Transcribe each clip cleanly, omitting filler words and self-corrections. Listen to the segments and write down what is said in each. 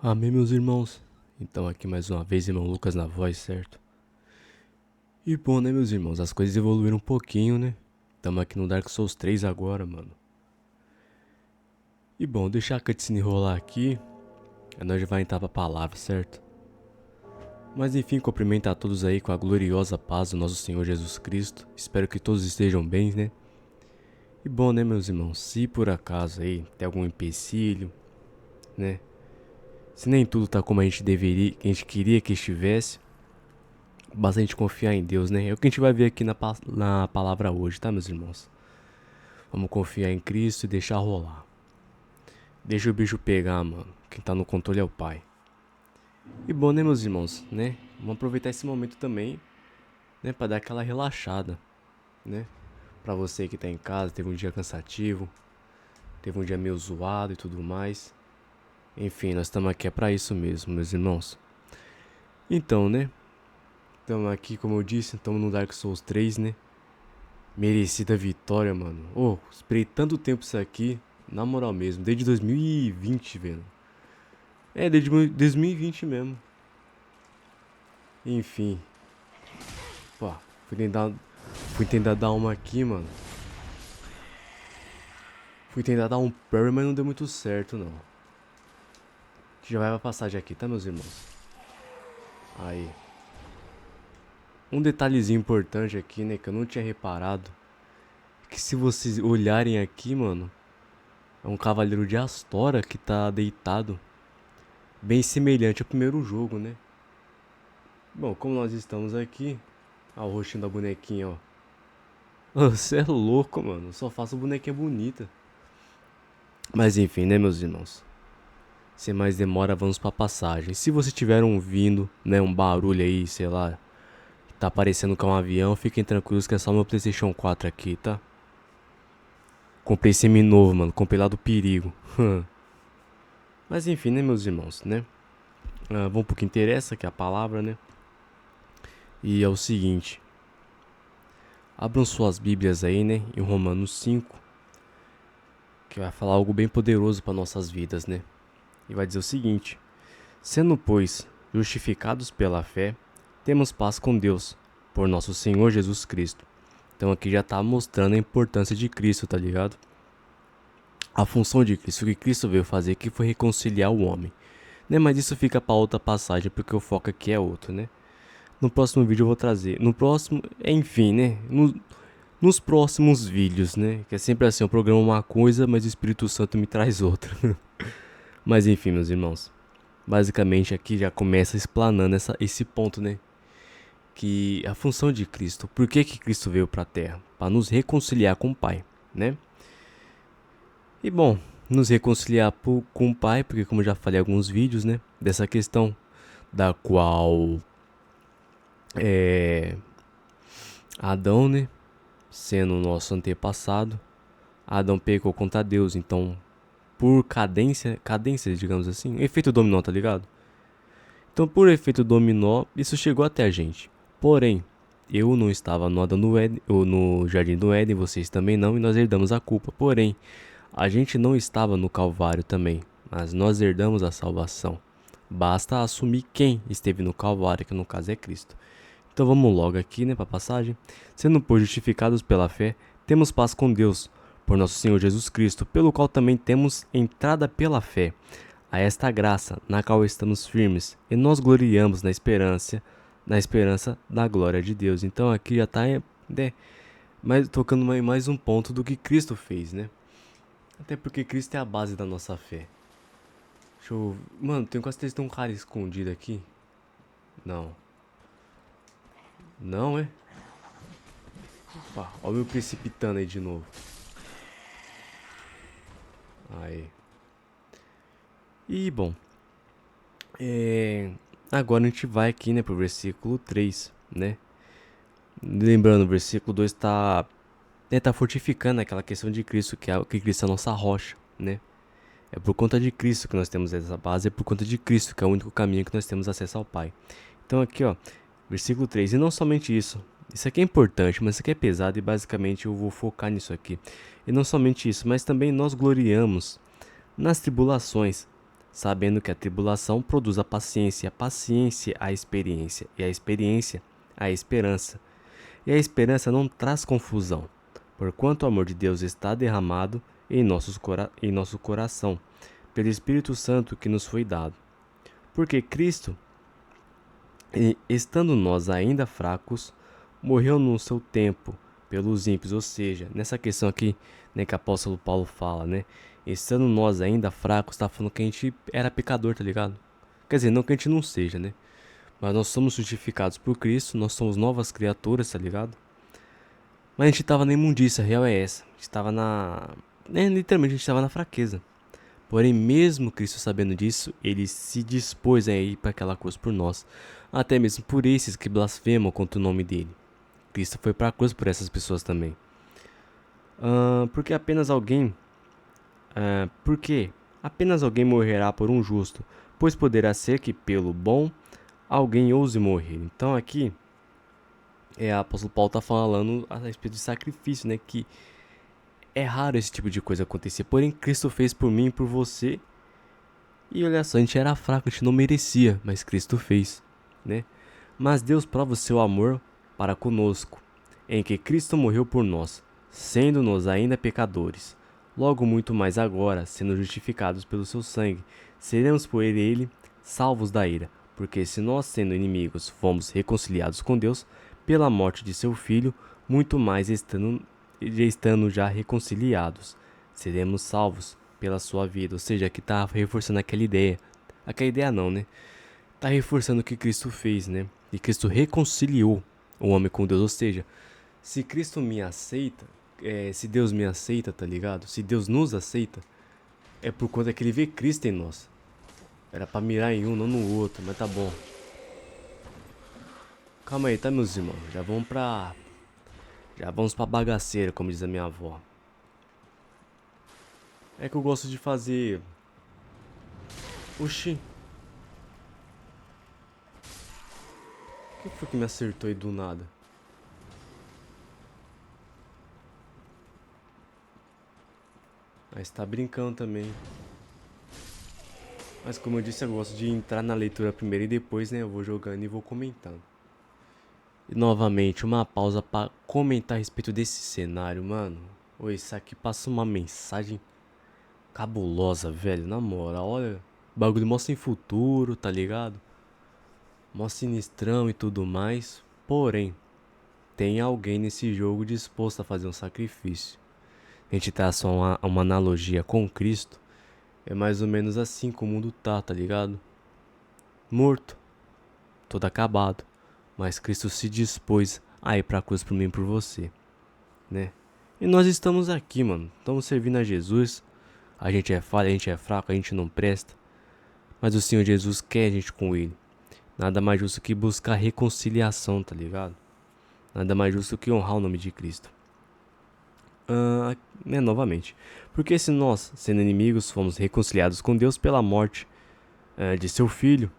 Amém, meus irmãos. Então aqui mais uma vez, irmão Lucas na voz, certo? E bom, né, meus irmãos, as coisas evoluíram um pouquinho, né? Tamo aqui no Dark Souls 3 agora, mano. E bom, deixar a cutscene rolar aqui, nós já vai entrar pra palavra, certo? Mas enfim, cumprimento a todos aí com a gloriosa paz do nosso Senhor Jesus Cristo. Espero que todos estejam bem, né? E bom, né, meus irmãos, se por acaso aí tem algum empecilho, né? Se nem tudo tá como a gente deveria, que a gente queria que estivesse, basta a gente confiar em Deus, né? É o que a gente vai ver aqui na palavra hoje, tá, meus irmãos? Vamos confiar em Cristo e deixar rolar. Deixa o bicho pegar, mano. Quem tá no controle é o Pai. E bom, né, meus irmãos, né? Vamos aproveitar esse momento também, né, pra dar aquela relaxada, né? Pra você que tá em casa, teve um dia cansativo, teve um dia meio zoado e tudo mais. Enfim, nós estamos aqui é pra isso mesmo, meus irmãos. Então, né? Estamos aqui, como eu disse, estamos no Dark Souls 3, né? Merecida vitória, mano. Esperei tanto tempo isso aqui, na moral mesmo, desde 2020, velho. Desde 2020 mesmo. Enfim. Pô, fui tentar dar uma aqui, mano. Fui tentar dar um parry, mas não deu muito certo, não. Já vai pra passagem aqui, tá, meus irmãos? Aí. Um detalhezinho importante aqui, né, que eu não tinha reparado. Que se vocês olharem aqui, mano, é um cavaleiro de Astora que tá deitado. Bem semelhante ao primeiro jogo, né? Bom, como nós estamos aqui. Ah, o rostinho da bonequinha, ó. Você é louco, mano. Só faço bonequinha bonita. Mas enfim, né, meus irmãos? Sem mais demora, vamos pra passagem. Se você tiver ouvindo, né, um barulho aí, sei lá, tá parecendo que é um avião, fiquem tranquilos que é só meu PlayStation 4 aqui, tá? Comprei semi-novo, mano. Comprei lá do perigo. Mas enfim, né, meus irmãos, né? Vamos pro que interessa, que é a palavra, né? E é o seguinte. Abram suas bíblias aí, né? Em Romanos 5. Que vai falar algo bem poderoso para nossas vidas, né? E vai dizer o seguinte. Sendo, pois, justificados pela fé, temos paz com Deus, por nosso Senhor Jesus Cristo. Então aqui já tá mostrando a importância de Cristo, tá ligado? A função de Cristo, o que Cristo veio fazer aqui foi reconciliar o homem. Né? Mas isso fica para outra passagem, porque o foco aqui é outro, né? No próximo vídeo eu vou trazer. No próximo, enfim, né? Nos próximos vídeos, né? Que é sempre assim, eu programo uma coisa, mas o Espírito Santo me traz outra. Mas enfim, meus irmãos. Basicamente aqui já começa explanando esse ponto, né? Que a função de Cristo. Por que Cristo veio para a Terra? Para nos reconciliar com o Pai, né? E bom, nos reconciliar com o Pai, porque como eu já falei em alguns vídeos, né? Dessa questão da qual Adão, né? Sendo o nosso antepassado, Adão pecou contra Deus, então por cadência, digamos assim, efeito dominó, tá ligado? Então por efeito dominó, isso chegou até a gente. Porém, eu não estava no Adão do Éden, ou no Jardim do Éden, vocês também não, e nós herdamos a culpa. Porém, a gente não estava no Calvário também, mas nós herdamos a salvação. Basta assumir quem esteve no Calvário, que no caso é Cristo. Então vamos logo aqui, né, para passagem. Sendo, pois, justificados pela fé, temos paz com Deus, por nosso Senhor Jesus Cristo, pelo qual também temos entrada pela fé a esta graça, na qual estamos firmes, e nós gloriamos na esperança da glória de Deus. Então aqui já está, né, tocando mais um ponto do que Cristo fez, né? Até porque Cristo é a base da nossa fé. Mano, tenho quase certeza que tem um cara escondido aqui. Não. Não, é? Opa, ó o meu precipitando aí de novo. Aí. E bom. Agora a gente vai aqui, né, pro versículo 3, né? Lembrando, o versículo 2 tá fortificando aquela questão de Cristo, que Cristo é a nossa rocha, né? É por conta de Cristo que nós temos essa base, é por conta de Cristo que é o único caminho que nós temos acesso ao Pai. Então aqui, ó, versículo 3, e não somente isso. Isso aqui é importante, mas isso aqui é pesado e basicamente eu vou focar nisso aqui. E não somente isso, mas também nós gloriamos nas tribulações, sabendo que a tribulação produz a paciência a experiência, e a experiência a esperança. E a esperança não traz confusão, porquanto o amor de Deus está derramado em nosso coração, pelo Espírito Santo que nos foi dado. Porque Cristo, estando nós ainda fracos, morreu no seu tempo pelos ímpios, ou seja, nessa questão aqui, né, que o apóstolo Paulo fala, né, estando nós ainda fracos, tá falando que a gente era pecador, tá ligado? Quer dizer, não que a gente não seja, né, mas nós somos justificados por Cristo, nós somos novas criaturas, tá ligado? Mas a gente tava na imundícia, a real é essa, a gente tava literalmente a gente tava na fraqueza. Porém, mesmo Cristo sabendo disso, ele se dispôs a ir para aquela cruz por nós, até mesmo por esses que blasfemam contra o nome dele. Cristo foi para a cruz por essas pessoas também. Porque apenas alguém morrerá por um justo, pois poderá ser que pelo bom alguém ouse morrer. Então aqui o apóstolo Paulo está falando a respeito de sacrifício, né? Que é raro esse tipo de coisa acontecer. Porém, Cristo fez por mim e por você. E olha só, a gente era fraco, a gente não merecia, mas Cristo fez, né? Mas Deus prova o seu amor para conosco, em que Cristo morreu por nós, sendo-nos ainda pecadores. Logo muito mais agora, sendo justificados pelo seu sangue, seremos por ele salvos da ira. Porque se nós, sendo inimigos, fomos reconciliados com Deus pela morte de seu Filho, muito mais estando já reconciliados, seremos salvos pela sua vida. Ou seja, aqui tá reforçando aquela ideia. Aquela ideia não, né? Tá reforçando o que Cristo fez, né? E Cristo reconciliou o homem com Deus. Ou seja, se Cristo me aceita, se Deus me aceita, tá ligado? Se Deus nos aceita, é por conta que ele vê Cristo em nós. Era pra mirar em um, não no outro, mas tá bom. Calma aí, tá, meus irmãos? Já vamos pra bagaceira, como diz a minha avó. É que eu gosto de fazer... Oxi. O que foi que me acertou aí do nada? Mas tá brincando também. Mas como eu disse, eu gosto de entrar na leitura primeiro e depois, né, eu vou jogando e vou comentando. E novamente, uma pausa pra comentar a respeito desse cenário, mano. Oi, isso aqui passa uma mensagem cabulosa, velho. Na moral, olha. O bagulho mostra em futuro, tá ligado? Mó sinistrão e tudo mais. Porém, tem alguém nesse jogo disposto a fazer um sacrifício. A gente traça uma analogia com Cristo. É mais ou menos assim que o mundo tá ligado? Morto. Todo acabado. Mas Cristo se dispôs a ir pra cruz por mim e por você, né? E nós estamos aqui, mano. Estamos servindo a Jesus. A gente é falha, a gente é fraco, a gente não presta. Mas o Senhor Jesus quer a gente com ele. Nada mais justo que buscar reconciliação, tá ligado? Nada mais justo que honrar o nome de Cristo. Novamente. Porque se nós, sendo inimigos, fomos reconciliados com Deus pela morte de seu Filho,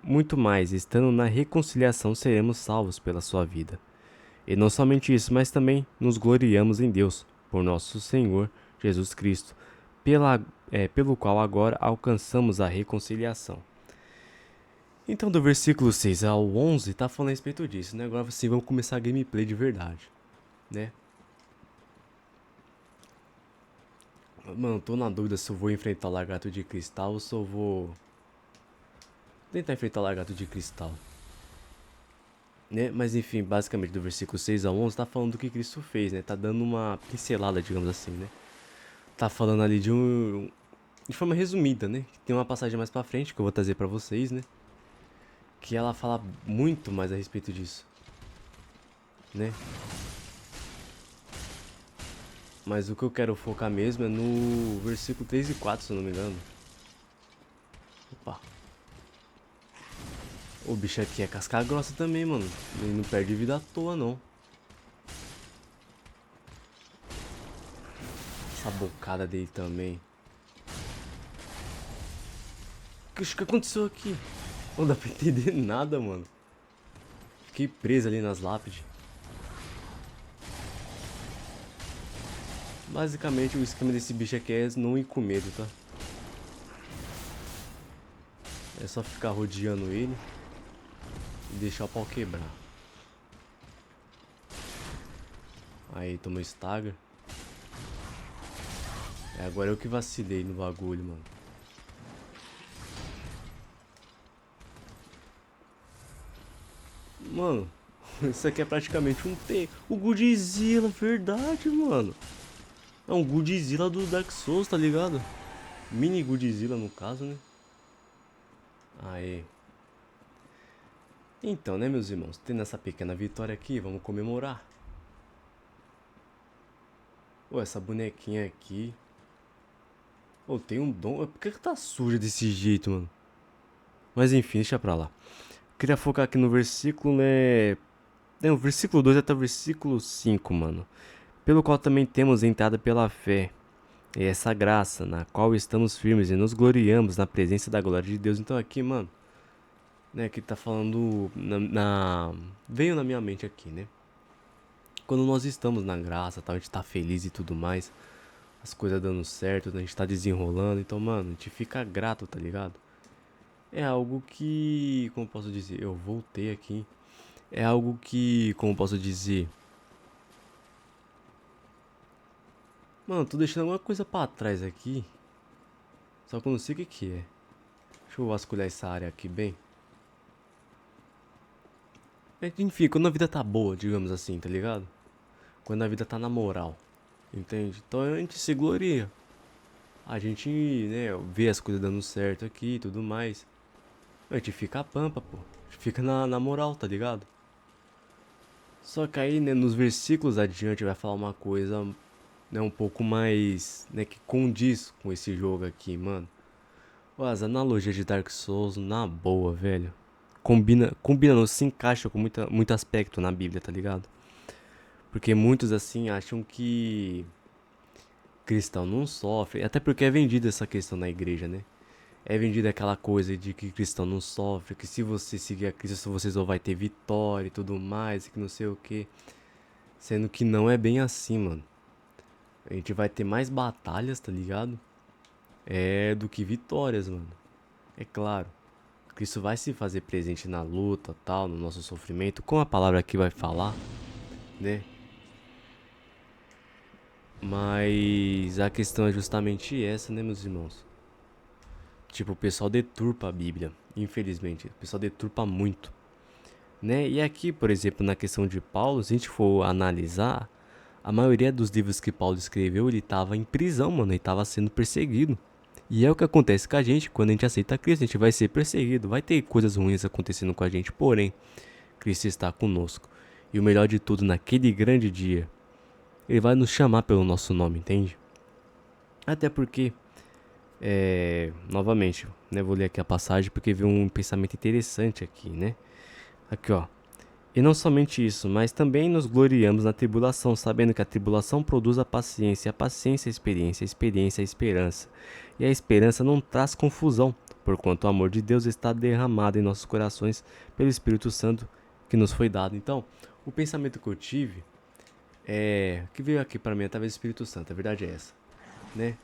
muito mais, estando na reconciliação, seremos salvos pela sua vida. E não somente isso, mas também nos gloriamos em Deus, por nosso Senhor Jesus Cristo, pelo qual agora alcançamos a reconciliação. Então, do versículo 6 ao 11, tá falando a respeito disso, né? Agora sim, vamos começar a gameplay de verdade, né? Mano, tô na dúvida se eu vou enfrentar o lagarto de cristal ou se eu vou tentar enfrentar o lagarto de cristal, né? Mas enfim, basicamente do versículo 6 a 11 tá falando do que Cristo fez, né? Tá dando uma pincelada, digamos assim, né? Tá falando ali de forma resumida, né? Tem uma passagem mais pra frente que eu vou trazer pra vocês, né? Que ela fala muito mais a respeito disso, né? Mas o que eu quero focar mesmo é no versículo 3 e 4, se eu não me engano. Opa. O bicho aqui é casca grossa também, mano. Ele não perde vida à toa, não. Essa bocada dele também. O que aconteceu aqui? Não dá pra entender nada, mano. Fiquei preso ali nas lápides. Basicamente o esquema desse bicho aqui é não ir com medo, tá? É só ficar rodeando ele e deixar o pau quebrar. Aí, tomou stagger. Agora eu que vacilei no bagulho, mano. Mano, isso aqui é praticamente um T. O Godzilla, verdade, mano. É um Godzilla do Dark Souls, tá ligado? Mini Godzilla no caso, né? Aí. Então, né, meus irmãos? Tendo essa pequena vitória aqui, vamos comemorar. Pô, essa bonequinha aqui. Pô, tem um dom. Por que tá suja desse jeito, mano? Mas enfim, deixa pra lá. Queria focar aqui no versículo, né? O versículo 2 até o versículo 5, mano. Pelo qual também temos entrada pela fé. E essa graça, na qual estamos firmes e nos gloriamos na presença da glória de Deus. Então aqui, mano, né, que tá falando veio na minha mente aqui, né? Quando nós estamos na graça, tal, a gente tá feliz e tudo mais, as coisas dando certo, a gente tá desenrolando, então, mano, a gente fica grato, tá ligado? É algo que, como posso dizer, eu voltei aqui. É algo que, como posso dizer, mano, tô deixando alguma coisa pra trás aqui, só que eu não sei o que que é. Deixa eu vasculhar essa área aqui bem. Enfim, quando a vida tá boa, digamos assim, tá ligado? Quando a vida tá na moral, entende? Então a gente se gloria. A gente, né, vê as coisas dando certo aqui e tudo mais. A gente fica a pampa, pô. A gente fica na moral, tá ligado? Só que aí, né, nos versículos adiante vai falar uma coisa, né, um pouco mais, né, que condiz com esse jogo aqui, mano. Ó, as analogias de Dark Souls, na boa, velho. Combina, não se encaixa com muito aspecto na Bíblia, tá ligado? Porque muitos, assim, acham que cristão não sofre. Até porque é vendida essa questão na igreja, né? É vendida aquela coisa de que cristão não sofre, que se você seguir a Cristo, você só vai ter vitória e tudo mais, que não sei o que. Sendo que não é bem assim, mano. A gente vai ter mais batalhas, tá ligado? Do que vitórias, mano. É claro. Cristo vai se fazer presente na luta, tal, no nosso sofrimento, com a palavra que vai falar, né? Mas a questão é justamente essa, né, meus irmãos? Tipo, o pessoal deturpa a Bíblia, infelizmente. O pessoal deturpa muito, né? E aqui, por exemplo, na questão de Paulo, se a gente for analisar, a maioria dos livros que Paulo escreveu, ele estava em prisão, mano, ele estava sendo perseguido. E é o que acontece com a gente quando a gente aceita Cristo, a gente vai ser perseguido, vai ter coisas ruins acontecendo com a gente, porém, Cristo está conosco. E o melhor de tudo, naquele grande dia, ele vai nos chamar pelo nosso nome, entende? Até porque, novamente, né, vou ler aqui a passagem porque veio um pensamento interessante aqui, né? Aqui, ó. E não somente isso, mas também nos gloriamos na tribulação, sabendo que a tribulação produz a paciência a experiência, a experiência a esperança. E a esperança não traz confusão, porquanto o amor de Deus está derramado em nossos corações pelo Espírito Santo que nos foi dado. Então, o pensamento que eu tive que veio aqui para mim através do Espírito Santo, a verdade é essa, né?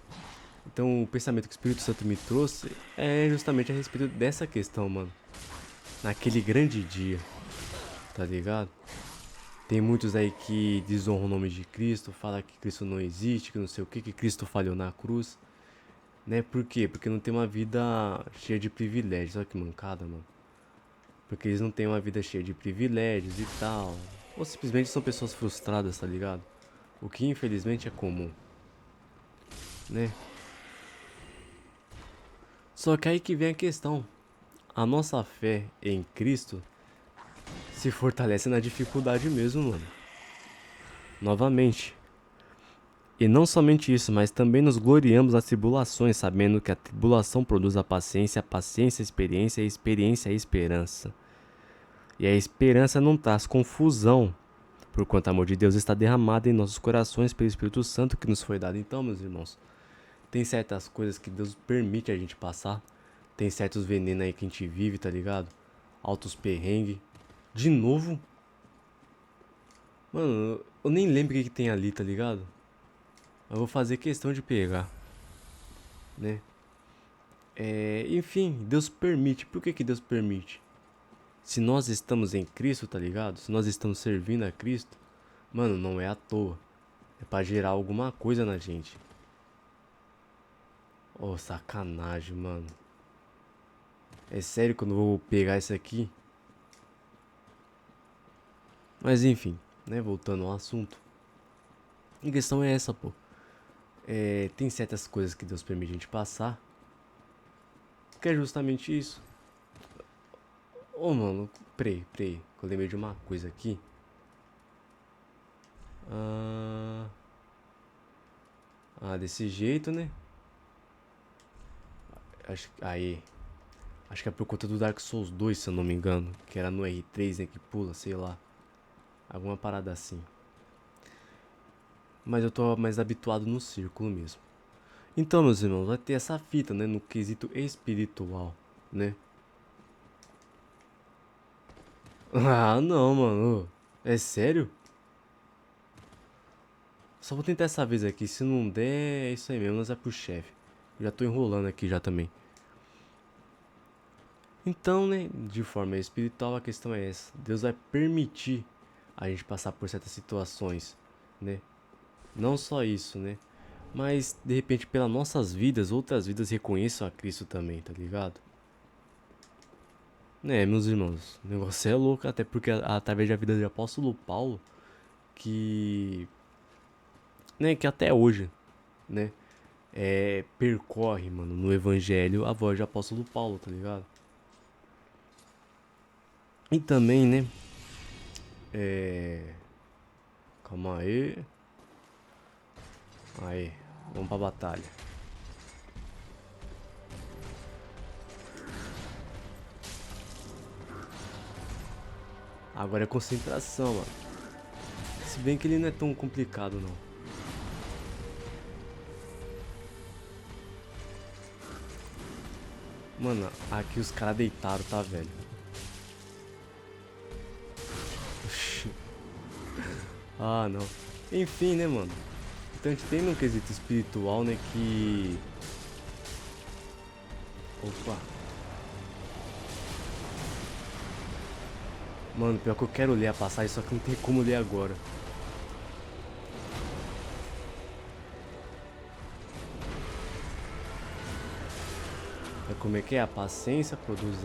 Então, o pensamento que o Espírito Santo me trouxe é justamente a respeito dessa questão, mano. Naquele grande dia, tá ligado? Tem muitos aí que desonram o nome de Cristo, falam que Cristo não existe, que não sei o que Cristo falhou na cruz, né? Por quê? Porque não tem uma vida cheia de privilégios. Olha que mancada, mano. Porque eles não têm uma vida cheia de privilégios e tal. Ou simplesmente são pessoas frustradas, tá ligado? O que infelizmente é comum, né? Só que aí que vem a questão. A nossa fé em Cristo se fortalece na dificuldade mesmo, mano. Novamente. E não somente isso, mas também nos gloriamos nas tribulações, sabendo que a tribulação produz a paciência a experiência, a experiência a esperança. E a esperança não traz confusão, porquanto o amor de Deus está derramado em nossos corações pelo Espírito Santo que nos foi dado. Então, meus irmãos, tem certas coisas que Deus permite a gente passar. Tem certos venenos aí que a gente vive, tá ligado? Altos perrengues. De novo? Mano, eu nem lembro o que tem ali, tá ligado? Eu vou fazer questão de pegar, né? Enfim, Deus permite. Por que que Deus permite? Se nós estamos em Cristo, tá ligado? Se nós estamos servindo a Cristo, mano, não é à toa. É pra gerar alguma coisa na gente. Oh, sacanagem, mano. É sério que eu não vou pegar isso aqui? Mas enfim, né? Voltando ao assunto. A questão é essa, pô. Tem certas coisas que Deus permite a gente passar. Que é justamente isso. Ô, mano, peraí. Que eu lembrei de uma coisa aqui. Desse jeito, né? Acho que é por conta do Dark Souls 2, se eu não me engano. Que era no R3, né? Que pula, sei lá. Alguma parada assim. Mas eu tô mais habituado no círculo mesmo. Então, meus irmãos, vai ter essa fita, né? No quesito espiritual, né? Ah, não, mano. É sério? Só vou tentar essa vez aqui. Se não der, é isso aí mesmo. Nós é pro chefe. Já tô enrolando aqui já também. Então, né? De forma espiritual, a questão é essa. Deus vai permitir a gente passar por certas situações, né? Não só isso, né? Mas, de repente, pelas nossas vidas, outras vidas reconheçam a Cristo também, tá ligado? Né, meus irmãos, o negócio é louco, até porque através da vida do apóstolo Paulo, que, né, que até hoje, né, percorre, mano, no evangelho a voz do apóstolo Paulo, tá ligado? E também, né, calma aí, vamos pra batalha. Agora é concentração, mano. Se bem que ele não é tão complicado, não. Mano, aqui os caras deitaram, tá, velho? Ah, não. Enfim, né, mano? Então a gente tem no quesito espiritual, né, que... Opa. Mano, pior que eu quero ler a passagem, só que não tem como ler agora. Como é que é? A paciência produz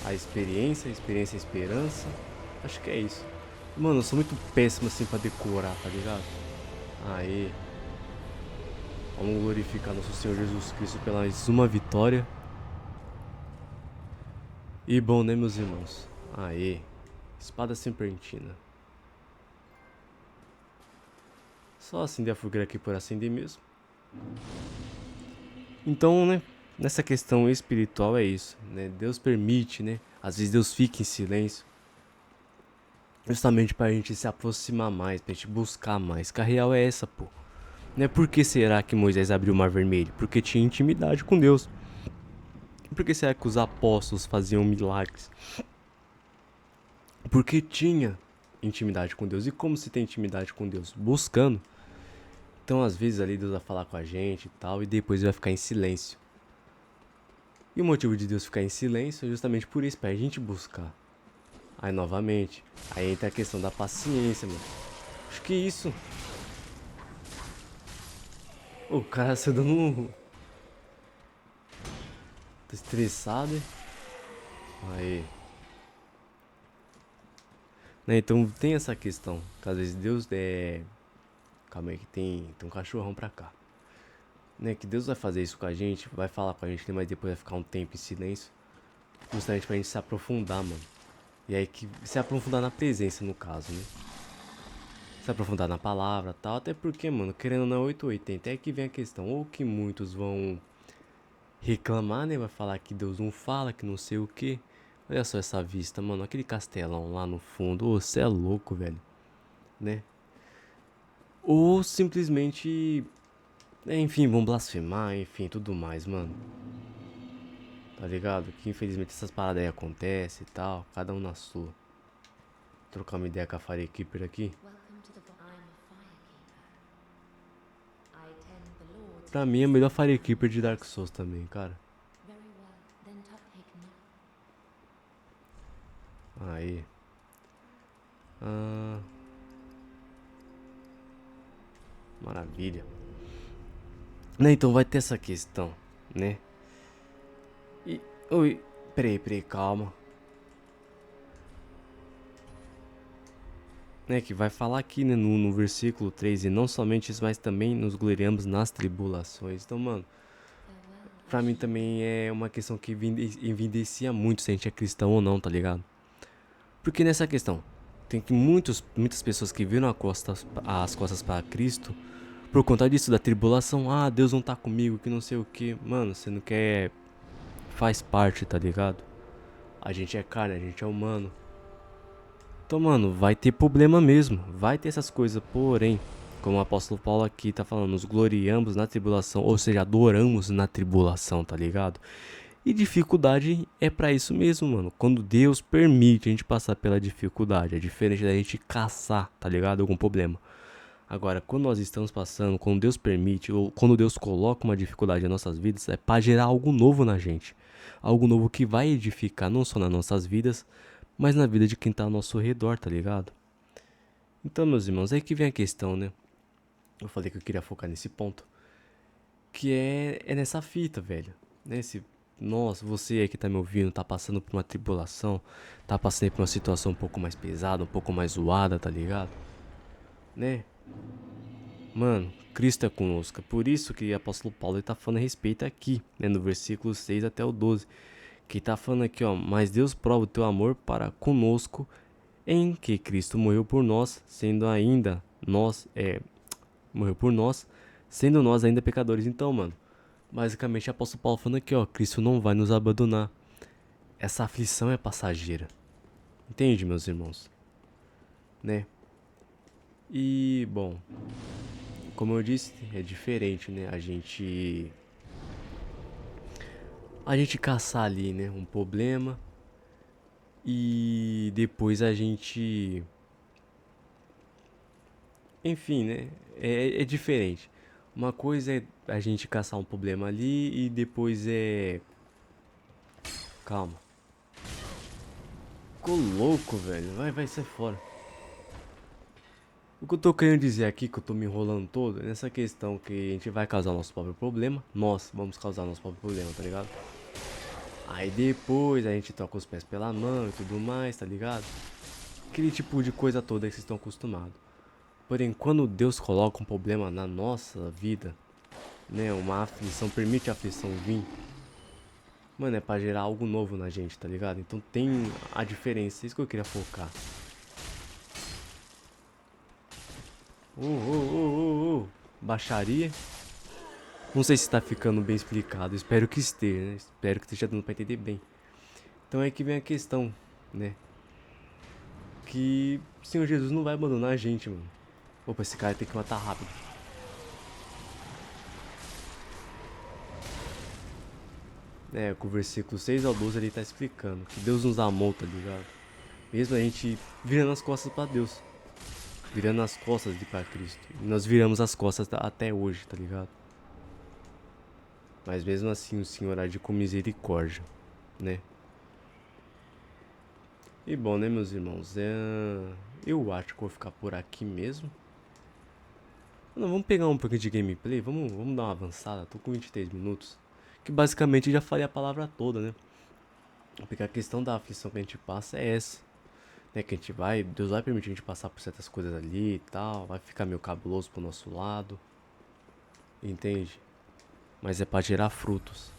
a experiência é esperança. Acho que é isso. Mano, eu sou muito péssimo assim pra decorar, tá ligado? Aí. Vamos glorificar nosso Senhor Jesus Cristo pela mais uma vitória. E bom, né, meus irmãos? Aê. Espada serpentina. Só acender a fogueira aqui por acender mesmo. Então, né? Nessa questão espiritual é isso, né? Deus permite, né? Às vezes Deus fica em silêncio. Justamente pra gente se aproximar mais, pra gente buscar mais. Que a real é essa, pô. Né? Por que será que Moisés abriu o mar vermelho? Porque tinha intimidade com Deus. Por que será que os apóstolos faziam milagres? Porque tinha intimidade com Deus. E como se tem intimidade com Deus? Buscando. Então, às vezes, ali Deus vai falar com a gente e tal, e depois ele vai ficar em silêncio. E o motivo de Deus ficar em silêncio é justamente por isso, pra gente buscar. Aí, novamente, aí entra a questão da paciência, mano. Acho que isso. O cara se dando um... Tá estressado, hein? Aí. Né, então tem essa questão, que às vezes Deus é... Calma aí que tem um cachorrão pra cá. Né, que Deus vai fazer isso com a gente, vai falar com a gente, mas depois vai ficar um tempo em silêncio. Justamente pra gente se aprofundar, mano. E aí que se aprofundar na presença, no caso, né? Se aprofundar na palavra e tal. Até porque, mano, querendo ou não, 880 é que vem a questão. Ou que muitos vão reclamar, né? Vai falar que Deus não fala, que não sei o que. Olha só essa vista, mano. Aquele castelão lá no fundo. Ô, cê é louco, velho. Né? Ou simplesmente... Enfim, vão blasfemar, enfim, tudo mais, mano. Tá ligado? Que infelizmente essas paradas aí acontecem e tal. Cada um na sua. Trocar uma ideia com a Fire Keeper aqui. Pra mim é o melhor Firekeeper de Dark Souls também, cara. Aí. Ah, maravilha. Né, então vai ter essa questão, né? E. Oi. Peraí, calma. Né, que vai falar aqui, né, no versículo 3. E não somente isso, mas também nos gloriamos nas tribulações. Então, mano, pra mim também é uma questão que evidencia muito se a gente é cristão ou não, tá ligado? Porque nessa questão, tem que muitas pessoas que viram as costas para Cristo por conta disso, da tribulação. Ah, Deus não tá comigo, que não sei o que. Mano, você não quer. Faz parte, tá ligado? A gente é carne, a gente é humano. Então, mano, vai ter problema mesmo. Vai ter essas coisas. Porém, como o apóstolo Paulo aqui tá falando, nos gloriamos na tribulação. Ou seja, adoramos na tribulação, tá ligado? E dificuldade é pra isso mesmo, mano. Quando Deus permite a gente passar pela dificuldade. É diferente da gente caçar, tá ligado? Algum problema. Agora, quando nós estamos passando, quando Deus permite, ou quando Deus coloca uma dificuldade em nossas vidas, é para gerar algo novo na gente. Algo novo que vai edificar não só nas nossas vidas, mas na vida de quem tá ao nosso redor, tá ligado? Então, meus irmãos, é aí que vem a questão, né? Eu falei que eu queria focar nesse ponto. Que é nessa fita, velho. Nesse. Nossa, você aí que tá me ouvindo, tá passando por uma tribulação, tá passando por uma situação um pouco mais pesada, um pouco mais zoada, tá ligado? Né? Mano, Cristo é conosco. É por isso que o apóstolo Paulo ele tá falando a respeito aqui, né? No versículo 6 até o 12. Que tá falando aqui, ó. Mas Deus prova o teu amor para conosco em que Cristo morreu por nós, sendo ainda nós, morreu por nós, sendo nós ainda pecadores. Então, mano, basicamente o apóstolo Paulo falando aqui, ó. Cristo não vai nos abandonar. Essa aflição é passageira. Entende, meus irmãos? Né? E, bom, como eu disse, é diferente, né? A gente caçar ali, né, um problema e depois a gente, enfim, né? É diferente. Uma coisa é a gente caçar um problema ali e depois é, calma. Ficou louco, velho. Vai sair fora. O que eu tô querendo dizer aqui, que eu tô me enrolando todo, é nessa questão que a gente vai causar nosso próprio problema. Nós vamos causar nosso próprio problema, tá ligado? Aí depois a gente toca os pés pela mão e tudo mais, tá ligado? Aquele tipo de coisa toda que vocês estão acostumados. Porém, quando Deus coloca um problema na nossa vida, né? Uma aflição, permite a aflição vir. Mano, é pra gerar algo novo na gente, tá ligado? Então tem a diferença, é isso que eu queria focar. Baixaria. Não sei se tá ficando bem explicado, espero que esteja, né? Espero que esteja dando pra entender bem. Então é que vem a questão, né? Que o Senhor Jesus não vai abandonar a gente, mano. Opa, esse cara tem que matar rápido. É, com o versículo 6 ao 12 ele tá explicando que Deus nos amou, tá ligado? Mesmo a gente virando as costas pra Deus. Virando as costas pra Cristo. E nós viramos as costas até hoje, tá ligado? Mas mesmo assim o Senhor age com misericórdia, né? E bom, né, meus irmãos? Eu acho que vou ficar por aqui mesmo. Não, vamos pegar um pouquinho de gameplay, vamos dar uma avançada. Tô com 23 minutos. Que basicamente já falei a palavra toda, né? Porque a questão da aflição que a gente passa é essa. Né? Que a gente vai, Deus vai permitir a gente passar por certas coisas ali e tal. Vai ficar meio cabuloso pro nosso lado. Entende? Mas é pra gerar frutos.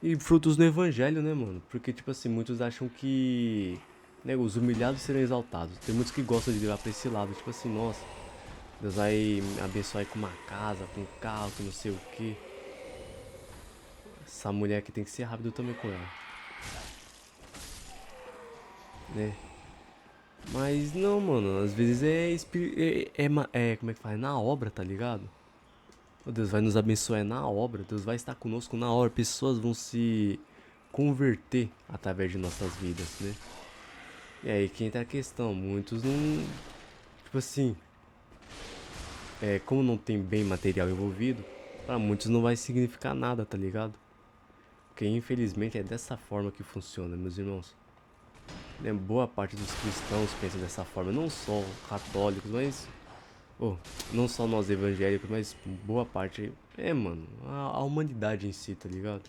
E frutos no evangelho, né, mano? Porque, tipo assim, muitos acham que, né, os humilhados serão exaltados. Tem muitos que gostam de virar pra esse lado. Tipo assim, nossa, Deus vai me abençoar aí com uma casa, com um carro, com não sei o que. Essa mulher aqui tem que ser rápido também com ela, né? Mas não, mano, às vezes como é que faz? Na obra, tá ligado? Deus vai nos abençoar na obra, Deus vai estar conosco na obra, pessoas vão se converter através de nossas vidas, né? E aí que entra a questão, muitos não, tipo assim, como não tem bem material envolvido, pra muitos não vai significar nada, tá ligado? Porque infelizmente é dessa forma que funciona, meus irmãos. Né? Boa parte dos cristãos pensa dessa forma, não só católicos, mas. Oh, não só nós evangélicos, mas boa parte. Mano, a humanidade em si, tá ligado?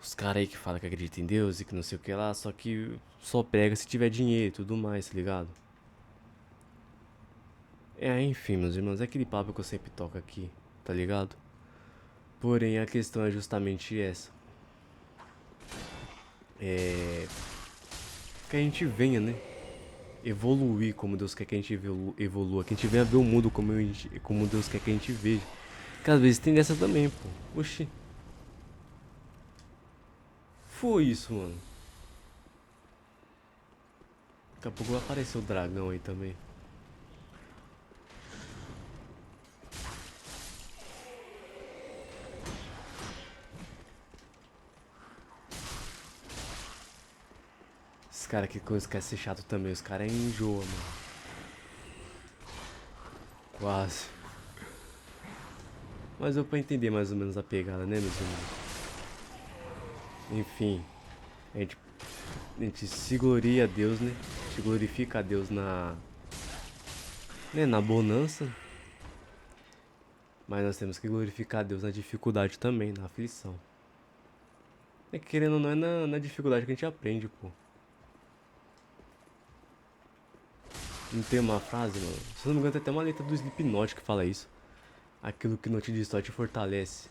Os caras aí que falam que acreditam em Deus e que não sei o que lá, só que só prega se tiver dinheiro e tudo mais, tá ligado? Enfim, meus irmãos, é aquele papo que eu sempre toco aqui, tá ligado? Porém, a questão é justamente essa. Que a gente venha, né? Evoluir como Deus quer que a gente evolua. Que a gente venha ver o mundo como Deus quer que a gente veja. Porque às vezes tem dessa também, pô. Oxi. Foi isso, mano. Daqui a pouco vai aparecer o dragão aí também. Os caras que coisa quer ser chato também. Os caras enjoam, mano. Quase. Mas deu pra entender mais ou menos a pegada, né, meus irmãos? Enfim, a gente, a gente se gloria a Deus, né? A gente glorifica a Deus na bonança. Mas nós temos que glorificar a Deus na dificuldade também, na aflição. Querendo ou não, é na dificuldade que a gente aprende, pô. Não tem uma frase, mano? Se não me engano, tem até uma letra do Slipknot que fala isso. Aquilo que não te destrói te fortalece.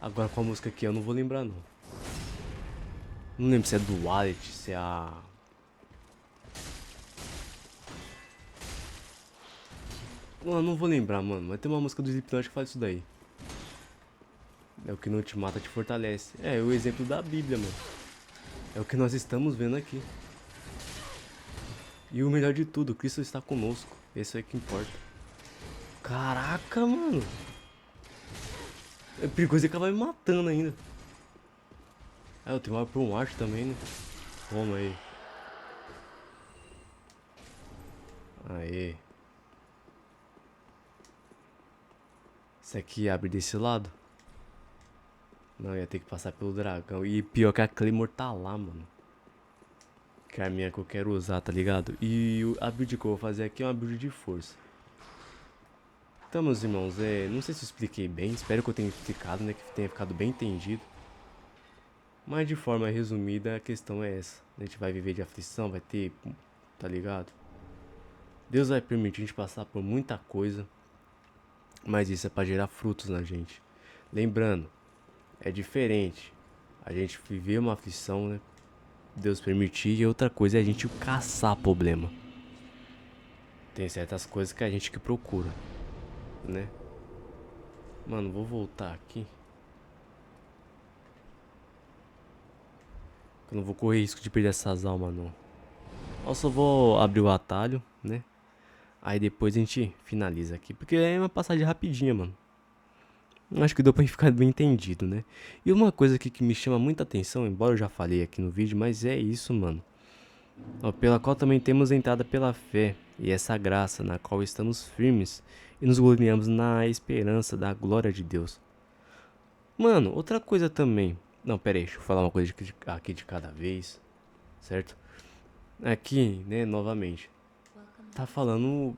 Agora com a música aqui eu não vou lembrar, não. Não lembro se é do Wallet, se é a... Não vou lembrar, mano. Mas tem uma música do Slipknot que fala isso daí. É o que não te mata te fortalece. É o exemplo da Bíblia, mano. É o que nós estamos vendo aqui. E o melhor de tudo, Cristo está conosco. Isso é que importa. Caraca, mano. É perigoso ele acabar me matando ainda. Eu tenho uma pra um arte também, né? Toma aí. Aê. Isso aqui abre desse lado? Não, ia ter que passar pelo dragão. E pior que a Claymore tá lá, mano. Que é a minha que eu quero usar, tá ligado? E a build que eu vou fazer aqui é uma build de força. Então, meus irmãos, não sei se eu expliquei bem. Espero que eu tenha explicado, né? Que tenha ficado bem entendido. Mas de forma resumida, a questão é essa. A gente vai viver de aflição, vai ter... Tá ligado? Deus vai permitir a gente passar por muita coisa. Mas isso é pra gerar frutos na gente. Lembrando, é diferente a gente viver uma aflição, né? Deus permitir, e outra coisa é a gente caçar problema. Tem certas coisas que a gente que procura, né? Mano, vou voltar aqui. Eu não vou correr risco de perder essas almas, não. Eu só vou abrir o atalho, né? Aí depois a gente finaliza aqui. Porque é uma passagem rapidinha, mano. Acho que deu pra ficar bem entendido, né? E uma coisa aqui que me chama muita atenção, embora eu já falei aqui no vídeo, mas é isso, mano. Pela qual também temos entrada pela fé, e essa graça na qual estamos firmes e nos gloriamos na esperança da glória de Deus. Mano, outra coisa também. Não, pera aí, deixa eu falar uma coisa aqui de cada vez, certo? Aqui, né, novamente. Tá falando,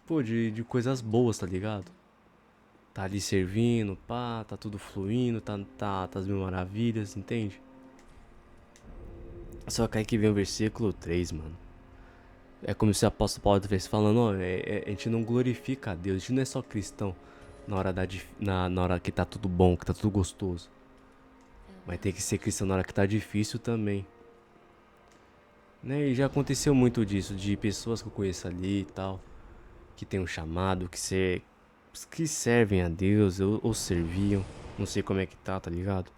pô, de coisas boas, tá ligado? Tá ali servindo, pá, tá tudo fluindo, tá as mil maravilhas, entende? Só que aí que vem o versículo 3, mano. É como se o apóstolo Paulo estivesse falando, ó, a gente não glorifica a Deus, a gente não é só cristão na hora, na hora que tá tudo bom, que tá tudo gostoso. Mas tem que ser cristão na hora que tá difícil também. Né? E já aconteceu muito disso, de pessoas que eu conheço ali e tal, que tem um chamado, que servem a Deus ou serviam, não sei como é que tá ligado?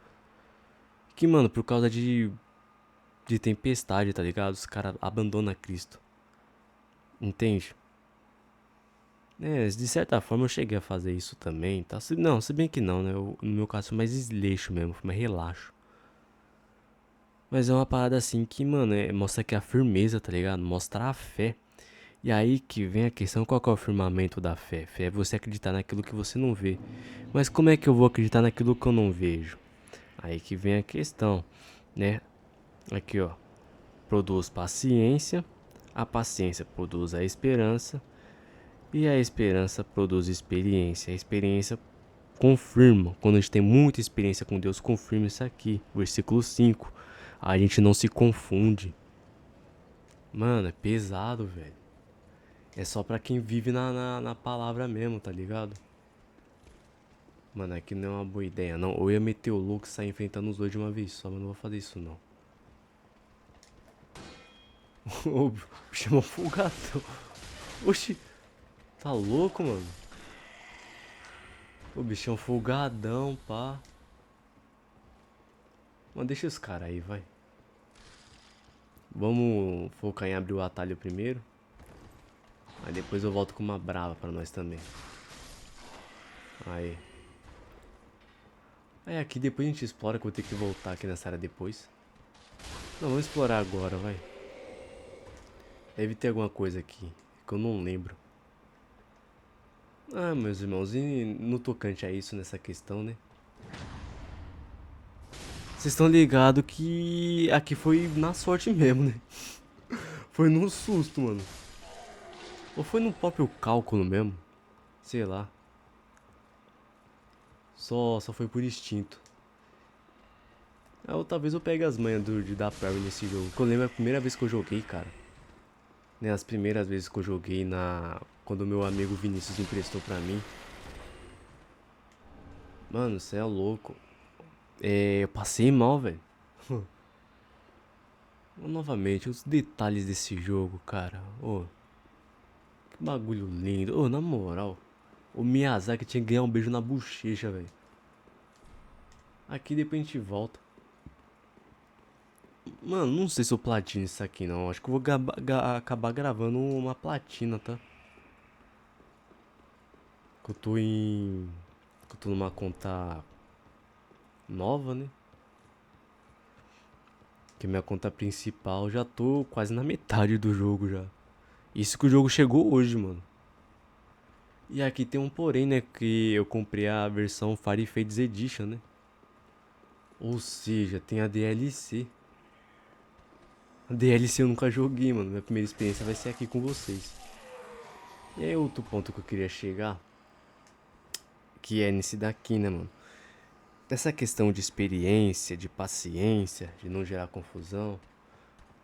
Que, mano, por causa de tempestade, tá ligado? Os caras abandonam Cristo. Entende? De certa forma eu cheguei a fazer isso também, tá? Não, se bem que não, né? No meu caso foi mais desleixo mesmo, foi mais relaxo. Mas é uma parada assim que, mano, mostra que a firmeza, tá ligado? Mostra a fé. E aí que vem a questão, qual que é o firmamento da fé? Fé é você acreditar naquilo que você não vê. Mas como é que eu vou acreditar naquilo que eu não vejo? Aí que vem a questão, né? Aqui, ó. Produz paciência, a paciência produz a esperança, e a esperança produz experiência. A experiência confirma. Quando a gente tem muita experiência com Deus, confirma isso aqui. Versículo 5. A gente não se confunde. Mano, é pesado, velho. É só pra quem vive na palavra mesmo, tá ligado? Mano, aqui não é uma boa ideia, não. Ou eu ia meter o louco e sair enfrentando os dois de uma vez só, mas não vou fazer isso, não. Ô, chamou folgadão. Oxi, tá louco, mano? O bichão folgadão, pá. Mano, deixa os caras aí, vai. Vamos focar em abrir o atalho primeiro. Aí depois eu volto com uma brava pra nós também. Aí. Aí aqui depois a gente explora, que eu vou ter que voltar aqui nessa área depois. Não, vamos explorar agora, vai. Deve ter alguma coisa aqui que eu não lembro. Ah, meus irmãos, e no tocante a isso, nessa questão, né? Vocês estão ligados que aqui foi na sorte mesmo, né? Foi num susto, mano. Ou foi no próprio cálculo mesmo? Sei lá. Só foi por instinto. Ou talvez eu pegue as manhas de dar parry nesse jogo. Que eu lembro a primeira vez que eu joguei, cara. Né, as primeiras vezes que eu joguei quando meu amigo Vinícius emprestou pra mim. Mano, cê é louco. Eu passei mal, velho. Novamente, os detalhes desse jogo, cara. Oh, que bagulho lindo. Oh, na moral. O Miyazaki tinha que ganhar um beijo na bochecha, velho. Aqui depois a gente volta. Mano, não sei se eu platino isso aqui não. Acho que eu vou acabar gravando uma platina, tá? Que eu tô em. Que eu tô numa conta nova, né? Que é minha conta principal. Já tô quase na metade do jogo já. Isso que o jogo chegou hoje, mano. E aqui tem um porém, né? Que eu comprei a versão Fire Fades Edition, né? Ou seja, tem a DLC. A DLC eu nunca joguei, mano. Minha primeira experiência vai ser aqui com vocês. E aí outro ponto que eu queria chegar. Que é nesse daqui, né, mano? Essa questão de experiência, de paciência, de não gerar confusão.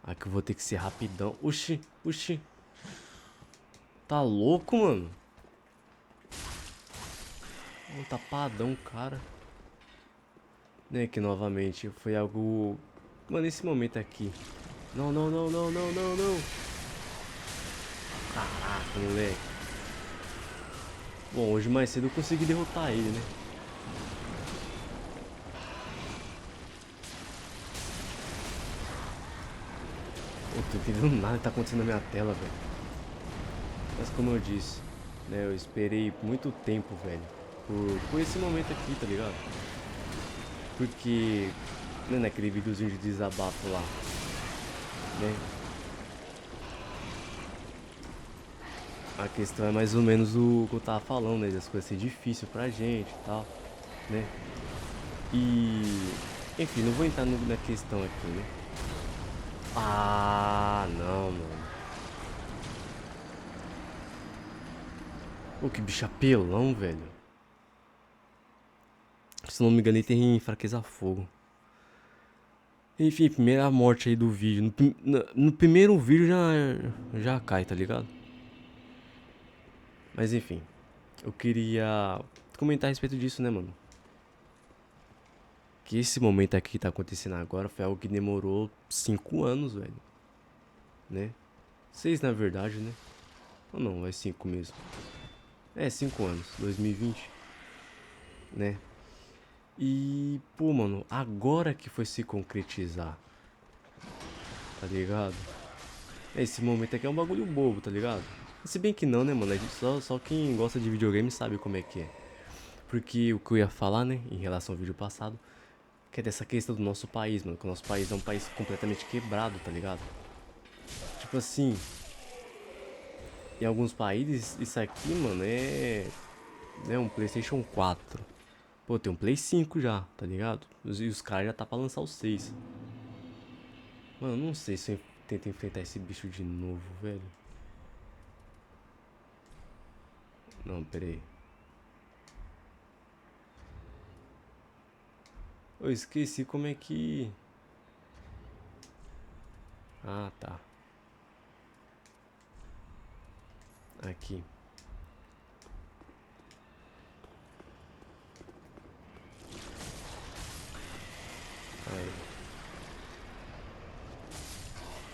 Aqui eu vou ter que ser rapidão. Oxi, oxi. Tá louco, mano? Um tapadão, cara. Né, que novamente foi algo... Mano, nesse momento aqui. Não, não, não, não, não, não, não. Caraca, moleque. Bom, hoje mais cedo eu consegui derrotar ele, né? Eu tô entendendo nada que tá acontecendo na minha tela, velho. Mas como eu disse, né? Eu esperei muito tempo, velho. Por esse momento aqui, tá ligado? Porque... Né, naquele videozinho de desabafo lá, né? A questão é mais ou menos o que eu tava falando, né? Das coisas ser difícil pra gente e tal, né? E... Enfim, não vou entrar na questão aqui, né? Ah, não, mano. Pô, que bicho apelão, velho. Se não me engano, ele tem fraqueza a fogo. Enfim, primeira morte aí do vídeo. No primeiro vídeo já cai, tá ligado? Mas enfim, eu queria comentar a respeito disso, né, mano? Que esse momento aqui que tá acontecendo agora foi algo que demorou 5 anos, velho. Né? 6 na verdade, né? Ou não, é 5 mesmo. É, 5 anos, 2020, né? E, pô, mano, agora que foi se concretizar, tá ligado? Esse momento aqui é um bagulho bobo, tá ligado? Se bem que não, né, mano? A gente só quem gosta de videogame sabe como é que é. Porque o que eu ia falar, né, em relação ao vídeo passado, que é dessa questão do nosso país, mano. Que o nosso país é um país completamente quebrado, tá ligado? Tipo assim, Em alguns países, isso aqui, mano, é um PlayStation 4. Pô, tem um Play 5 já, tá ligado? E os caras já tá pra lançar o 6. Mano, eu não sei se eu tento enfrentar esse bicho de novo, velho. Não, pera aí. Eu esqueci como é que... Ah, tá. Aqui. Aí.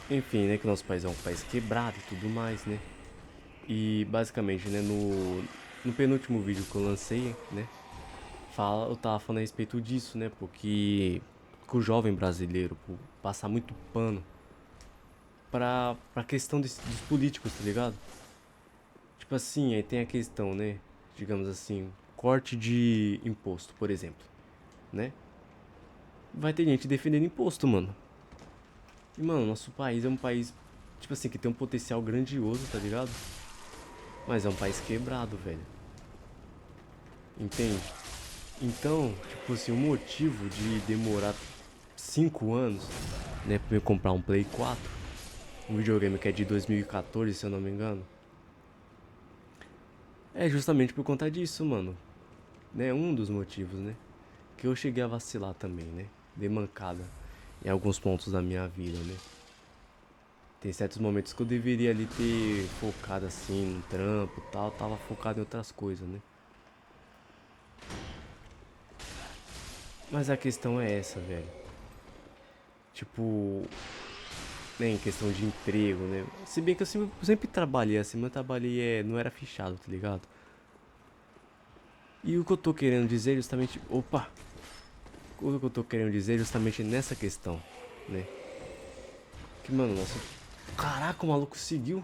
Enfim, né, que nosso país é um país quebrado e tudo mais, né? E basicamente, né, no penúltimo vídeo que eu lancei, né, eu tava falando a respeito disso, né, porque o jovem brasileiro, pô, passa muito pano pra questão dos políticos, tá ligado? Tipo assim, aí tem a questão, né, digamos assim, corte de imposto, por exemplo, né? Vai ter gente defendendo imposto, mano. E, mano, nosso país é um país, tipo assim, que tem um potencial grandioso, tá ligado? Mas é um país quebrado, velho. Entende? Então, tipo assim, o motivo de demorar 5 anos, né, pra eu comprar um Play 4, um videogame que é de 2014, se eu não me engano, é justamente por conta disso, mano. Né, um dos motivos, né? Que eu cheguei a vacilar também, né? Dei mancada em alguns pontos da minha vida, né? Tem certos momentos que eu deveria ali ter focado assim no trampo e tal, tava focado em outras coisas, né? Mas a questão é essa, velho. Tipo, né, em questão de emprego, né? Se bem que eu sempre trabalhei assim, mas eu trabalhei não era fichado, tá ligado? E o que eu tô querendo dizer justamente. Opa! O que eu tô querendo dizer justamente nessa questão, né? Que, mano, nossa. Caraca, o maluco seguiu.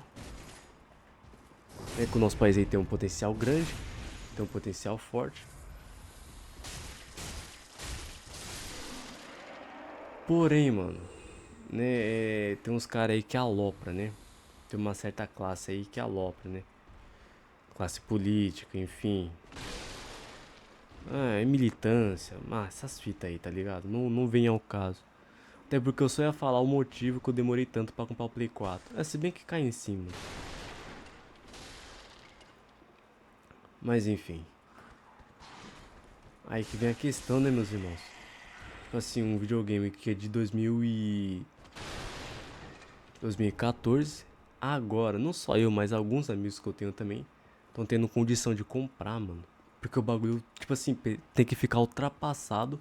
É que o nosso país aí tem um potencial grande, tem um potencial forte. Porém, mano, né? Tem uns caras aí que alopra, né? Tem uma certa classe aí que alopra, né? Classe política, enfim. Ah, é militância, essas fitas aí, tá ligado? Não vem ao caso. Até porque eu só ia falar o motivo que eu demorei tanto pra comprar o Play 4. É, se bem que cai em cima. Mas enfim. Aí que vem a questão, né, meus irmãos? Tipo assim, um videogame que é de 2014. Agora, não só eu, mas alguns amigos que eu tenho também estão tendo condição de comprar, mano. Porque o bagulho, tipo assim, tem que ficar ultrapassado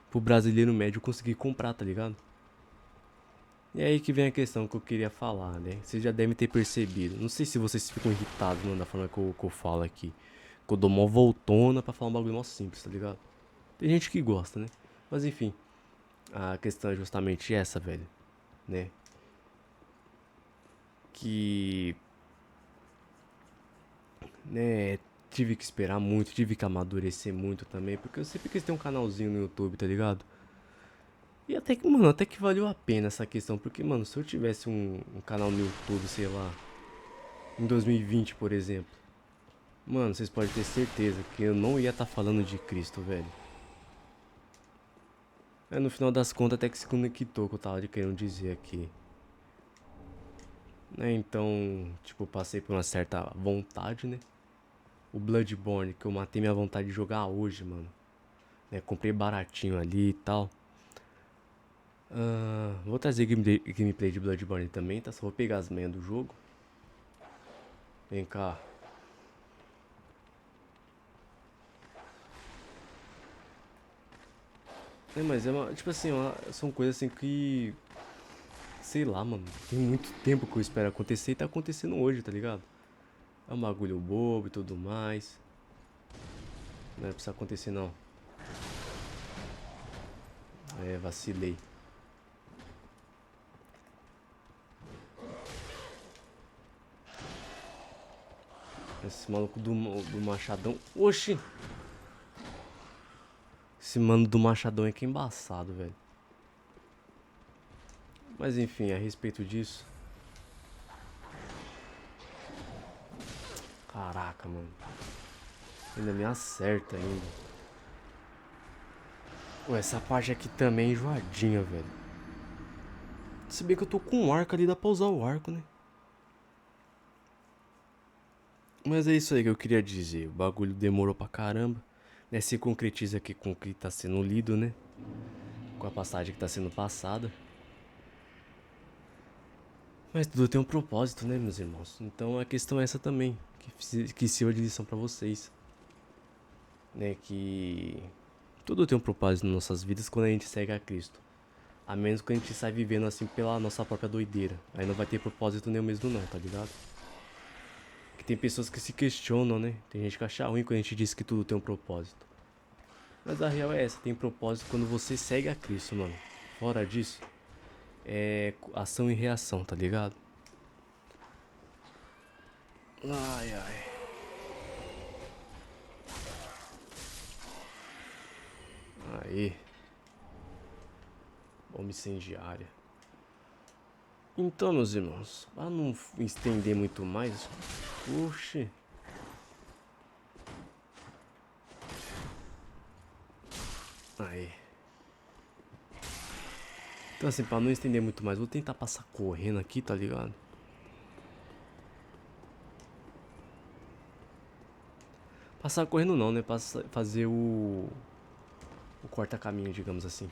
pro brasileiro médio conseguir comprar, tá ligado? E aí que vem a questão que eu queria falar, né? Vocês já devem ter percebido. Não sei se vocês ficam irritados, mano, da forma que eu falo aqui. Que eu dou mó voltona pra falar um bagulho mó simples, tá ligado? Tem gente que gosta, né? Mas enfim, a questão é justamente essa, velho. Né? Que, né, tive que esperar muito, tive que amadurecer muito também. Porque eu sempre quis ter um canalzinho no YouTube, tá ligado? E até que, mano, até que valeu a pena essa questão. Porque, mano, se eu tivesse um canal no YouTube, sei lá, em 2020, por exemplo. Mano, vocês podem ter certeza que eu não ia estar falando de Cristo, velho. É, no final das contas até que se conectou que eu tava querendo dizer aqui. Né, então, tipo, passei por uma certa vontade, né? O Bloodborne, que eu matei minha vontade de jogar hoje, mano. Né, comprei baratinho ali e tal. Vou trazer gameplay de Bloodborne também, tá? Só vou pegar as manhas do jogo. Vem cá. É, mas tipo assim, são coisas assim que, sei lá, mano, tem muito tempo que eu espero acontecer e tá acontecendo hoje, tá ligado? É um bagulho bobo e tudo mais. Não era pra isso acontecer não. É, vacilei. Esse maluco do machadão. Oxi! Esse mano do machadão é que é embaçado, velho. Mas enfim, a respeito disso. Caraca, mano. Ainda me acerta ainda. Ué, essa parte aqui também é enjoadinha, velho. Se bem que eu tô com um arco ali, dá pra usar o arco, né? Mas é isso aí que eu queria dizer. O bagulho demorou pra caramba. Né? Se concretiza aqui com o que tá sendo lido, né? Com a passagem que tá sendo passada. Mas tudo tem um propósito, né, meus irmãos? Então a questão é essa também. Que sirva de lição pra vocês. Né? Que tudo tem um propósito nas nossas vidas quando a gente segue a Cristo. A menos que a gente saia vivendo assim pela nossa própria doideira. Aí não vai ter propósito nenhum mesmo não, tá ligado? Que tem pessoas que se questionam, né? Tem gente que acha ruim quando a gente diz que tudo tem um propósito. Mas a real é essa, tem propósito quando você segue a Cristo, mano. Fora disso, é ação e reação, tá ligado? Ai, ai. Aí. Bomba incendiária. Então, meus irmãos, pra não estender muito mais. Oxi. Aí. Então assim, pra não estender muito mais, vou tentar passar correndo aqui, tá ligado? Passar correndo não, né? Fazer o corta-caminho, digamos assim.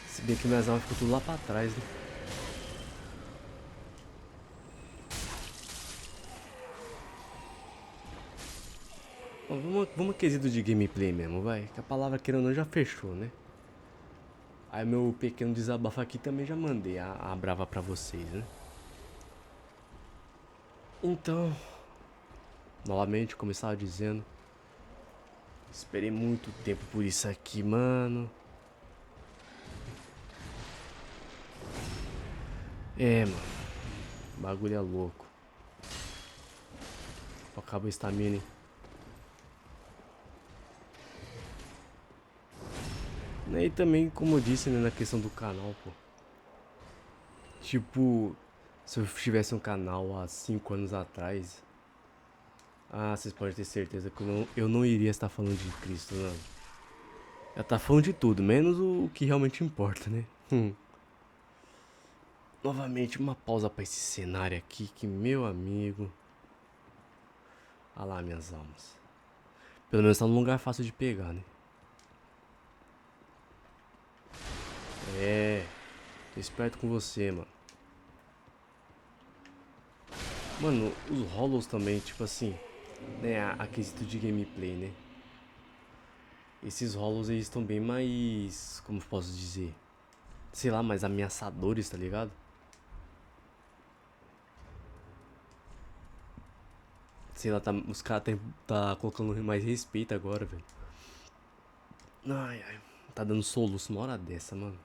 Se bem que minhas armas ficam tudo lá pra trás, né? Bom, vamos quesito de gameplay mesmo, vai. Que a palavra querendo ou não já fechou, né? Aí meu pequeno desabafo aqui também já mandei a brava pra vocês, né? Então, novamente, como eu estava dizendo, esperei muito tempo por isso aqui, mano. É, mano. O bagulho é louco. Acaba a estamina, hein? E também, como eu disse, né, na questão do canal, pô. Tipo, se eu tivesse um canal há 5 anos atrás, vocês podem ter certeza que eu não iria estar falando de Cristo, não. Eu tá falando de tudo, menos o que realmente importa, né? Novamente, uma pausa pra esse cenário aqui, que meu amigo. Ah lá, minhas almas. Pelo menos tá num lugar fácil de pegar, né? É, tô esperto com você, mano. Mano, os Hollows também, tipo assim, né, a quesito de gameplay, né? Esses Hollows eles estão bem mais, como eu posso dizer, sei lá, mais ameaçadores, tá ligado? Sei lá, os caras tá colocando mais respeito agora, velho. Ai, ai, tá dando soluço uma hora dessa, mano.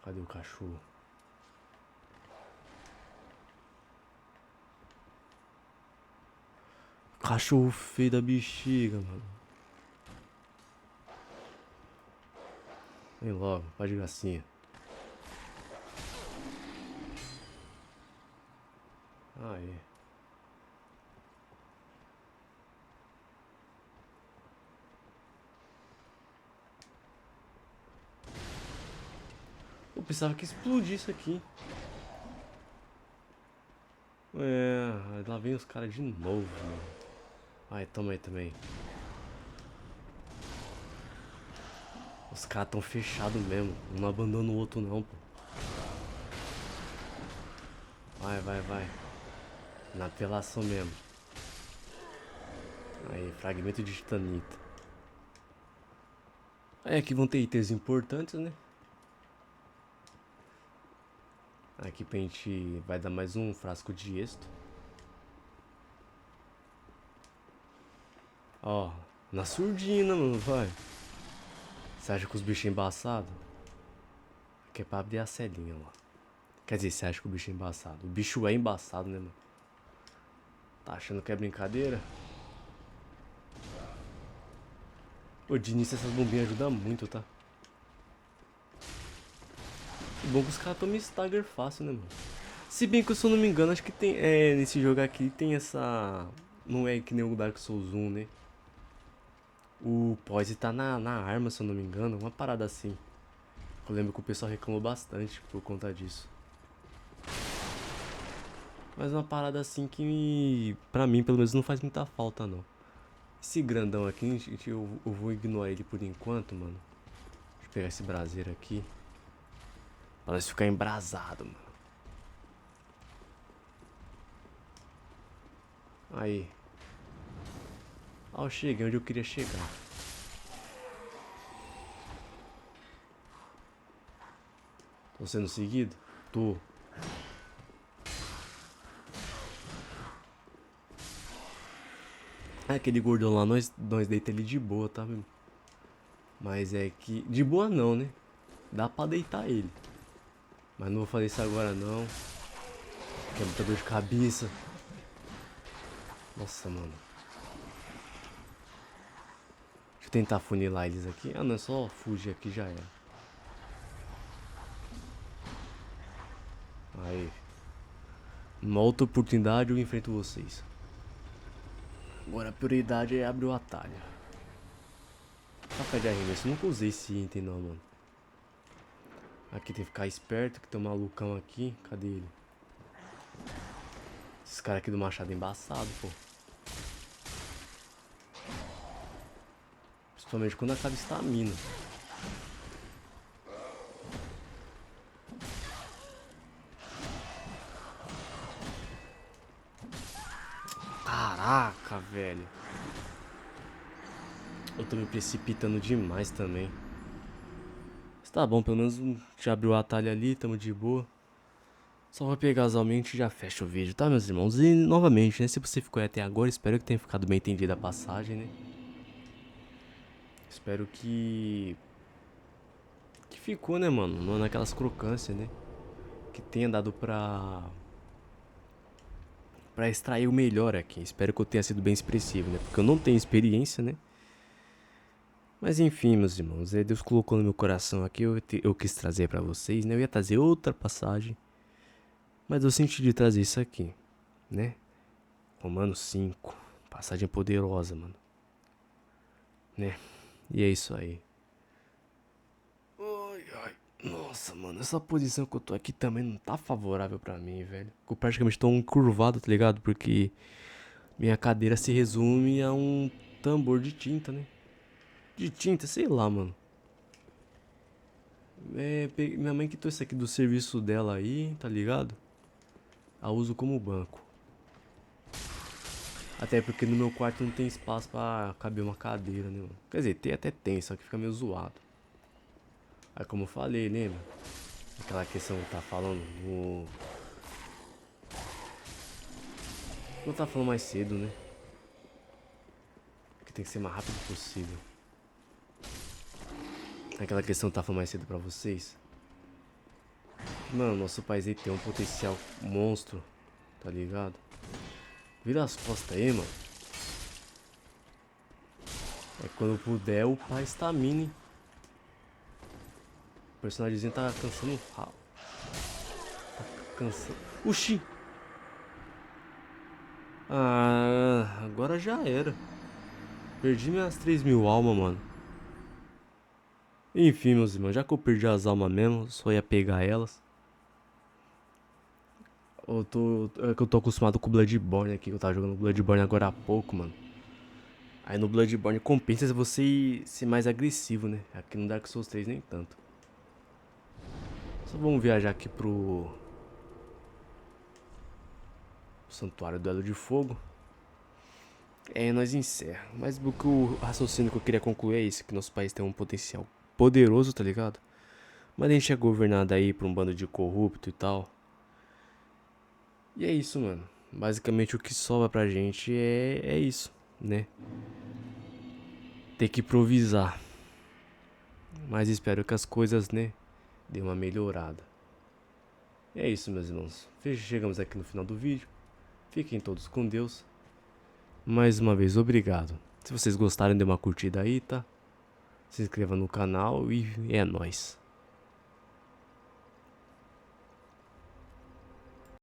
Cadê o cachorro? Cachorro feio da bexiga, mano. Vem logo, vai de gracinha. Aí. Eu pensava que explodir isso aqui. É, lá vem os caras de novo, mano. Ai, toma aí também. Os caras tão fechados mesmo. Um não abandona o outro não, pô. Vai, vai, vai. Na apelação mesmo. Aí, fragmento de titanita. É, aqui vão ter itens importantes, né? Aqui pra gente vai dar mais um frasco de êxito. Ó, na surdina, mano, vai. Você acha que os bichos é embaçado? Aqui é pra abrir a celinha, ó. Quer dizer, você acha que o bicho é embaçado? O bicho é embaçado, né, mano? Tá achando que é brincadeira? Ô, de início essas bombinhas ajudam muito, tá? O bom que os caras tomam stagger fácil, né, mano? Se bem que eu, se eu não me engano, acho que tem. É, nesse jogo aqui tem essa. Não é que nem o Dark Souls 1, né? O Poise tá na arma, se eu não me engano. Uma parada assim. Eu lembro que o pessoal reclamou bastante por conta disso. Mas uma parada assim que pra mim pelo menos não faz muita falta não. Esse grandão aqui, eu vou ignorar ele por enquanto, mano. Deixa eu pegar esse braseiro aqui. Pra nós ficar embrasado, mano. Aí. Ah, eu cheguei onde eu queria chegar. Tô sendo seguido? Tô. Ah, aquele gordão lá, nós deita ele de boa, tá, meu? Mas é que... De boa não, né? Dá pra deitar ele. Mas não vou fazer isso agora não. Que é muita dor de cabeça. Nossa, mano. Deixa eu tentar funilar eles aqui. Ah, não, é só fugir aqui já era. Aí. Uma outra oportunidade eu enfrento vocês. Agora a prioridade é abrir o atalho. Café de arremesso. Eu nunca usei esse item não, mano. Aqui tem que ficar esperto, que tem um malucão aqui. Cadê ele? Esses caras aqui do machado é embaçado, pô. Principalmente quando acaba estamina. Caraca, velho. Eu tô me precipitando demais também. Mas tá bom, pelo menos já abriu o atalho ali, tamo de boa. Só vou pegar as alminhas e já fecha o vídeo, tá, meus irmãos? E novamente, né, se você ficou aí até agora, espero que tenha ficado bem entendida a passagem, né? Espero que ficou, né, mano? Não naquelas crocâncias, né? Que tenha dado pra extrair o melhor aqui. Espero que eu tenha sido bem expressivo, né? Porque eu não tenho experiência, né? Mas enfim, meus irmãos, Deus colocou no meu coração aqui, eu quis trazer pra vocês, né? Eu ia trazer outra passagem, mas eu senti de trazer isso aqui, né? Romanos 5, passagem poderosa, mano. Né? E é isso aí. Ai, ai. Nossa, mano, essa posição que eu tô aqui também não tá favorável pra mim, velho. Eu praticamente tô encurvado, tá ligado? Porque minha cadeira se resume a um tambor de tinta, né? De tinta, sei lá, mano. Minha mãe quitou isso aqui do serviço dela aí, tá ligado? A uso como banco. Até porque no meu quarto não tem espaço pra caber uma cadeira, né, mano? Quer dizer, até tem, só que fica meio zoado. Aí como eu falei, lembra? Aquela questão que tá falando no... Eu tava falando mais cedo, né? Que tem que ser o mais rápido possível. Aquela questão que tá falando mais cedo pra vocês. Mano, nosso país aí tem um potencial monstro, tá ligado? Vira as costas aí, mano. É quando puder o pai estamina, hein? O personagemzinho tá cansando o rabo. Tá cansando. Oxi! Ah, agora já era. Perdi minhas 3.000 almas, mano. Enfim, meus irmãos, já que eu perdi as almas mesmo, só ia pegar elas. É que eu tô acostumado com o Bloodborne aqui, que eu tava jogando Bloodborne agora há pouco, mano. Aí no Bloodborne compensa você ser mais agressivo, né? Aqui no Dark Souls 3 nem tanto. Só vamos viajar aqui pro Santuário do Elo de Fogo. Nós encerra. Mas o raciocínio que eu queria concluir é isso, que nosso país tem um potencial poderoso, tá ligado? Mas a gente é governado aí por um bando de corrupto e tal. E é isso, mano. Basicamente o que sobra pra gente é isso, né? Ter que improvisar. Mas espero que as coisas, né, dê uma melhorada. É isso, meus irmãos. Chegamos aqui no final do vídeo. Fiquem todos com Deus. Mais uma vez, obrigado. Se vocês gostaram, dê uma curtida aí, tá? Se inscreva no canal e é nóis.